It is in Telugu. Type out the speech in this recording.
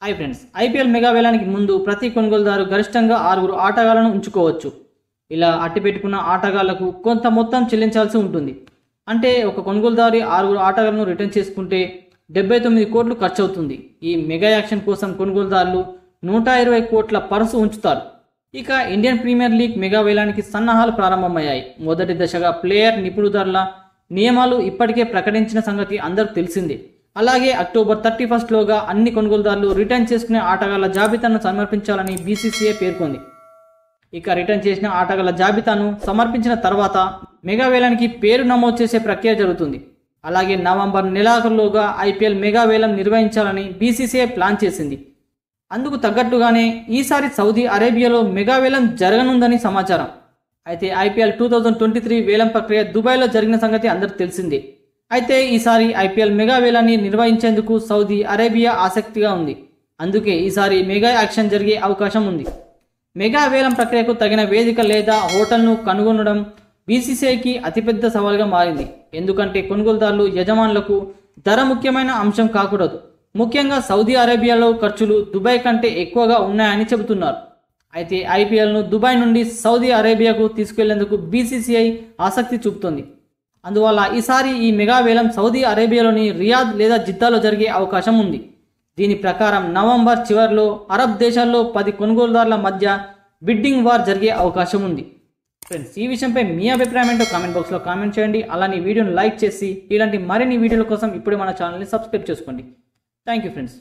హాయ్ ఫ్రెండ్స్, ఐపీఎల్ మెగా వేలానికి ముందు ప్రతి కొనుగోలుదారు గరిష్టంగా 6 ఆటగాళ్లను ఉంచుకోవచ్చు. ఇలా అట్టిపెట్టుకున్న ఆటగాళ్లకు కొంత మొత్తం చెల్లించాల్సి ఉంటుంది. అంటే ఒక కొనుగోలుదారు 6 ఆటగాళ్లను రిటర్న్ చేసుకుంటే 79 కోట్లు ఖర్చు అవుతుంది. ఈ మెగా యాక్షన్ కోసం కొనుగోలుదారులు 120 కోట్ల పర్సు ఉంచుతారు. ఇక ఇండియన్ ప్రీమియర్ లీగ్ మెగా వేలానికి సన్నాహాలు ప్రారంభమయ్యాయి. మొదటి దశగా ప్లేయర్ నిపుణుదారుల నియమాలు ఇప్పటికే ప్రకటించిన సంగతి అందరూ తెలిసిందే. అలాగే అక్టోబర్ 31 లోగా అన్ని కొనుగోలుదారులు రిటర్న్ చేసుకునే ఆటగాళ్ల జాబితాను సమర్పించాలని బీసీసీఐ పేర్కొంది. ఇక రిటర్న్ చేసిన ఆటగాళ్ల జాబితాను సమర్పించిన తర్వాత మెగా వేలానికి పేరు నమోదు చేసే ప్రక్రియ జరుగుతుంది. అలాగే నవంబర్ నెలాఖరులోగా ఐపీఎల్ మెగా వేలం నిర్వహించాలని బీసీసీఐ ప్లాన్ చేసింది. అందుకు తగ్గట్టుగానే ఈసారి సౌదీ అరేబియాలో మెగా వేలం జరగనుందని సమాచారం. అయితే ఐపీఎల్ 2023 వేలం ప్రక్రియ దుబాయ్లో జరిగిన సంగతి అందరికీ తెలిసిందే. అయితే ఈసారి ఐపీఎల్ మెగా వేలాన్ని నిర్వహించేందుకు సౌదీ అరేబియా ఆసక్తిగా ఉంది. అందుకే ఈసారి మెగా యాక్షన్ జరిగే అవకాశం ఉంది. మెగా వేలం ప్రక్రియకు తగిన వేదిక లేదా హోటల్ను కనుగొనడం బీసీసీఐకి అతిపెద్ద సవాల్గా మారింది. ఎందుకంటే కొనుగోలుదారులు యజమానులకు ధర ముఖ్యమైన అంశం కాకూడదు. ముఖ్యంగా సౌదీ అరేబియాలో ఖర్చులు దుబాయ్ కంటే ఎక్కువగా ఉన్నాయని చెబుతున్నారు. అయితే ఐపీఎల్ను దుబాయ్ నుండి సౌదీ అరేబియాకు తీసుకెళ్లేందుకు బీసీసీఐ ఆసక్తి చూపుతోంది. అందువల్ల ఈసారి ఈ మెగా వేలం సౌదీ అరేబియాలోని రియాద్ లేదా జిద్దాలో జరిగే అవకాశం ఉంది. దీని ప్రకారం నవంబర్ చివరిలో అరబ్ దేశాల్లో 10 కొనుగోలుదారుల మధ్య బిడ్డింగ్ వార్ జరిగే అవకాశం ఉంది. ఫ్రెండ్స్, ఈ విషయంపై మీ అభిప్రాయం ఏంటో కామెంట్ బాక్స్లో కామెంట్ చేయండి. అలానే వీడియోని లైక్ చేసి ఇలాంటి మరిన్ని వీడియోల కోసం ఇప్పుడే మన ఛానల్ని సబ్స్క్రైబ్ చేసుకోండి. Thank you friends.